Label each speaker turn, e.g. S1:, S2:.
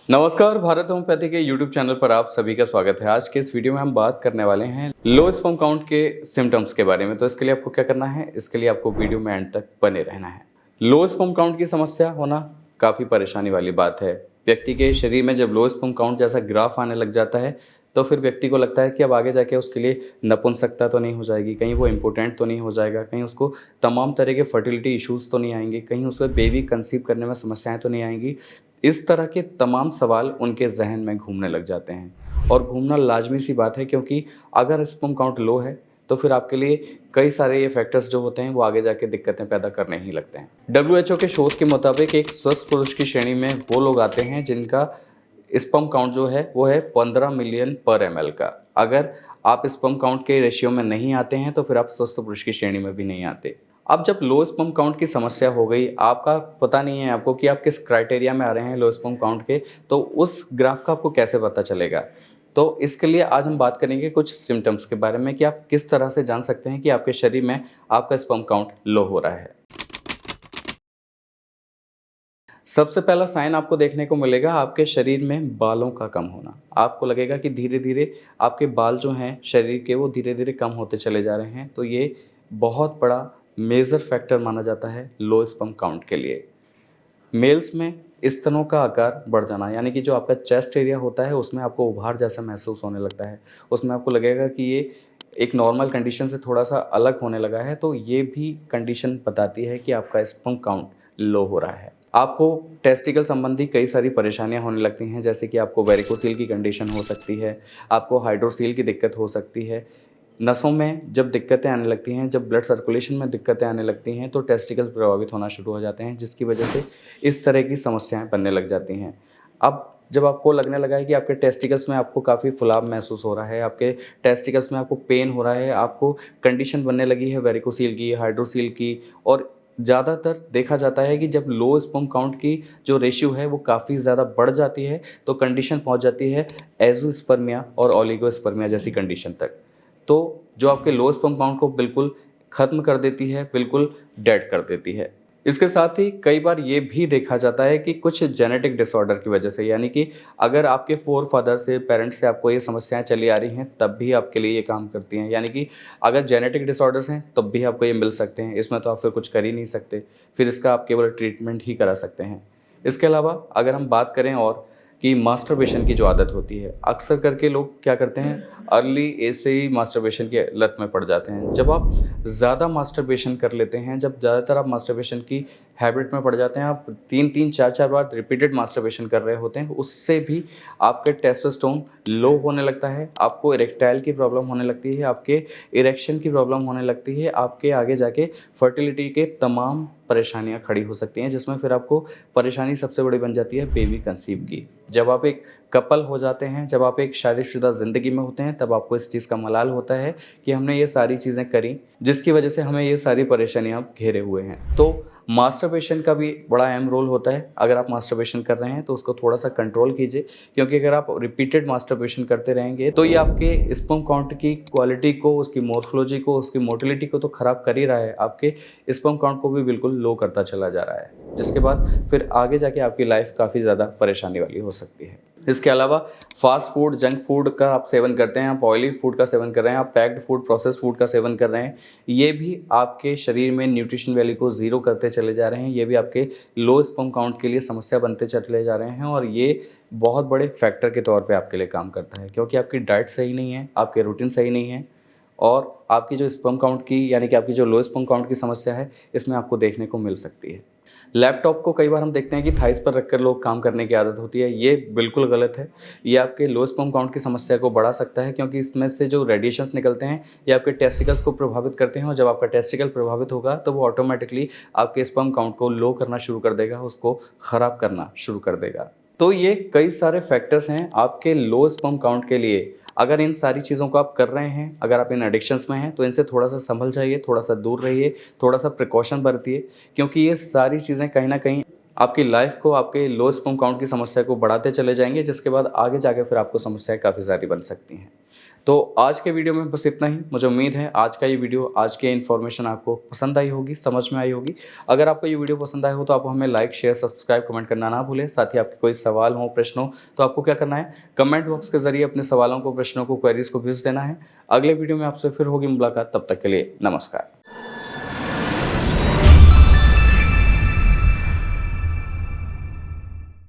S1: नमस्कार, भारत होम्योपैथी के YouTube channel पर आप सभी का स्वागत है। आज के इस वीडियो में हम बात करने वाले हैं लो स्पर्म काउंट के सिम्टम्स के बारे में। तो इसके लिए आपको क्या करना है, इसके लिए आपको वीडियो में एंड तक बने रहना है। लो स्पर्म काउंट की समस्या होना काफ़ी परेशानी वाली बात है। व्यक्ति के शरीर में जब लो स्पर्म काउंट जैसा ग्राफ आने लग जाता है तो फिर व्यक्ति को लगता है कि अब आगे जाके उसके लिए नपुंसकता तो नहीं हो जाएगी, कहीं वो इम्पोर्टेंट तो नहीं हो जाएगा, कहीं उसको तमाम तरह के फर्टिलिटी इश्यूज़ तो नहीं आएंगे, कहीं उसको बेबी कंसीव करने में समस्याएं तो नहीं आएंगी। इस तरह के तमाम सवाल उनके ज़हन में घूमने लग जाते हैं और घूमना लाज़मी सी बात है, क्योंकि अगर स्पर्म काउंट लो है तो फिर आपके लिए कई सारे ये फैक्टर्स जो होते हैं वो आगे जाके दिक्कतें पैदा करने ही लगते हैं। डब्ल्यूएचओ के शोध के मुताबिक एक स्वस्थ पुरुष की श्रेणी में वो लोग आते हैं जिनका स्पर्म काउंट जो है वो है 15 मिलियन पर एमएल का। अगर आप स्पर्म काउंट के रेशियो में नहीं आते हैं तो फिर आप स्वस्थ पुरुष की श्रेणी में भी नहीं आते। अब जब लो स्पर्म काउंट की समस्या हो गई, आपका पता नहीं है आपको कि आप किस क्राइटेरिया में आ रहे हैं लो स्पर्म काउंट के, तो उस ग्राफ का आपको कैसे पता चलेगा। तो इसके लिए आज हम बात करेंगे कुछ सिम्टम्स के बारे में कि आप किस तरह से जान सकते हैं कि आपके शरीर में आपका स्पर्म काउंट लो हो रहा है। सबसे पहला साइन आपको देखने को मिलेगा आपके शरीर में बालों का कम होना। आपको लगेगा कि धीरे धीरे आपके बाल जो हैं शरीर के वो धीरे धीरे कम होते चले जा रहे हैं। तो ये बहुत बड़ा मेजर फैक्टर माना जाता है लो स्पर्म काउंट के लिए। मेल्स में स्तनों का आकार बढ़ जाना, यानी कि जो आपका चेस्ट एरिया होता है उसमें आपको उभार जैसा महसूस होने लगता है। उसमें आपको लगेगा कि ये एक नॉर्मल कंडीशन से थोड़ा सा अलग होने लगा है। तो ये भी कंडीशन बताती है कि आपका स्पर्म काउंट लो हो रहा है। आपको टेस्टिकल संबंधी कई सारी परेशानियां होने लगती हैं, जैसे कि आपको वेरिकोसील की कंडीशन हो सकती है, आपको हाइड्रोसील की दिक्कत हो सकती है। नसों में जब दिक्कतें आने लगती हैं, जब ब्लड सर्कुलेशन में दिक्कतें आने लगती हैं तो टेस्टिकल प्रभावित होना शुरू हो जाते हैं, जिसकी वजह से इस तरह की समस्याएं बनने लग जाती हैं। अब जब आपको लगने लगा है कि आपके टेस्टिकल्स में आपको काफ़ी फुलाव महसूस हो रहा है, आपके टेस्टिकल्स में आपको पेन हो रहा है, आपको कंडीशन बनने लगी है वेरिकोसील की, हाइड्रोसील की, और ज़्यादातर देखा जाता है कि जब लो स्पर्म काउंट की जो रेशियो है वो काफ़ी ज़्यादा बढ़ जाती है तो कंडीशन पहुंच जाती है एज़ोस्पर्मिया और ओलिगोस्पर्मिया जैसी कंडीशन तक। तो जो आपके लो स्पर्म काउंट को बिल्कुल ख़त्म कर देती है, बिल्कुल डेड कर देती है। इसके साथ ही कई बार ये भी देखा जाता है कि कुछ जेनेटिक डिसऑर्डर की वजह से, यानी कि अगर आपके फोर फादर से, पेरेंट्स से आपको ये समस्याएं चली आ रही हैं तब भी आपके लिए ये काम करती हैं। यानी कि अगर जेनेटिक डिसऑर्डर्स हैं तब भी आपको ये मिल सकते हैं। इसमें तो आप फिर कुछ कर ही नहीं सकते, फिर इसका आप केवल ट्रीटमेंट ही करा सकते हैं। इसके अलावा अगर हम बात करें और कि मास्टरबेशन की जो आदत होती है, अक्सर करके लोग क्या करते हैं अर्ली एज से ही मास्टरबेशन की लत में पड़ जाते हैं। जब आप ज़्यादा मास्टरबेशन कर लेते हैं, जब ज़्यादातर आप मास्टरबेशन की हैबिट में पड़ जाते हैं, आप 3-3 4-4 बार रिपीटेड मास्टरबेशन कर रहे होते हैं, उससे भी आपके टेस्टोस्टेरोन लो होने लगता है, आपको इरेक्टाइल की प्रॉब्लम होने लगती है, आपके इरेक्शन की प्रॉब्लम होने लगती है, आपके आगे जाके फर्टिलिटी के तमाम परेशानियाँ खड़ी हो सकती हैं, जिसमें फिर आपको परेशानी सबसे बड़ी बन जाती है बेबी कंसीव की। जब आप एक कपल हो जाते हैं, जब आप एक शादीशुदा ज़िंदगी में होते हैं, तब आपको इस चीज़ का मलाल होता है कि हमने ये सारी चीज़ें करी, जिसकी वजह से हमें ये सारी परेशानियाँ अब घेरे हुए हैं। तो मास्टरबेशन का भी बड़ा अहम रोल होता है। अगर आप मास्टरबेशन कर रहे हैं तो उसको थोड़ा-सा कंट्रोल कीजिए, क्योंकि अगर आप रिपीटेड मास्टरबेशन करते रहेंगे तो ये आपके स्पर्म काउंट की क्वालिटी को, उसकी मॉर्फोलॉजी को, उसकी मोटिलिटी को तो ख़राब कर ही रहा है, आपके स्पर्म काउंट को भी बिल्कुल लो करता चला जा रहा है, जिसके बाद फिर आगे जाके आपकी लाइफ काफ़ी ज़्यादा परेशानी वाली हो सकती है। इसके अलावा फास्ट फूड, जंक फूड का आप सेवन करते हैं, आप ऑयली फूड का सेवन कर रहे हैं, आप पैक्ड फूड, प्रोसेस्ड फूड का सेवन कर रहे हैं, ये भी आपके शरीर में न्यूट्रिशन वैल्यू को ज़ीरो करते चले जा रहे हैं। ये भी आपके लो स्पर्म काउंट के लिए समस्या बनते चले जा रहे हैं और ये बहुत बड़े फैक्टर के तौर पे आपके लिए काम करता है, क्योंकि आपकी डाइट सही नहीं है, आपके रूटीन सही नहीं है और आपकी जो स्पर्म काउंट की, यानी कि आपकी जो लो स्पर्म काउंट की समस्या है, इसमें आपको देखने को मिल सकती है। लैपटॉप को कई बार हम देखते हैं कि थाइस पर रखकर लोग काम करने की आदत होती है, ये बिल्कुल गलत है। ये आपके लो स्पर्म काउंट की समस्या को बढ़ा सकता है, क्योंकि इसमें से जो रेडिएशंस निकलते हैं ये आपके टेस्टिकल्स को प्रभावित करते हैं और जब आपका टेस्टिकल प्रभावित होगा तो वो ऑटोमेटिकली आपके स्पर्म काउंट को लो करना शुरू कर देगा, उसको ख़राब करना शुरू कर देगा। तो ये कई सारे फैक्टर्स हैं आपके लो स्पर्म काउंट के लिए। अगर इन सारी चीज़ों को आप कर रहे हैं, अगर आप इन एडिक्शंस में हैं तो इनसे थोड़ा-सा संभल जाइए, थोड़ा-सा दूर रहिए, थोड़ा-सा प्रिकॉशन बरतिए, क्योंकि ये सारी चीज़ें कहीं न कहीं आपकी लाइफ़ को, आपके लो स्पर्म काउंट की समस्या को बढ़ाते चले जाएँगे, जिसके बाद आगे जाके फिर आपको समस्याएँ काफ़ी सारी बन सकती हैं। तो आज के वीडियो में बस इतना ही। मुझे उम्मीद है आज का ये वीडियो, आज की इन्फॉर्मेशन आपको पसंद आई होगी, समझ में आई होगी। अगर आपको ये वीडियो पसंद आया हो तो आप हमें लाइक, शेयर, सब्सक्राइब, कमेंट करना ना भूलें। साथ ही आपके कोई सवाल हो, प्रश्न हो तो आपको क्या करना है, कमेंट बॉक्स के ज़रिए अपने सवालों को, प्रश्नों को, क्वेरीज़ को भेज देना है। अगले वीडियो में आपसे फिर होगी मुलाकात, तब तक के लिए नमस्कार।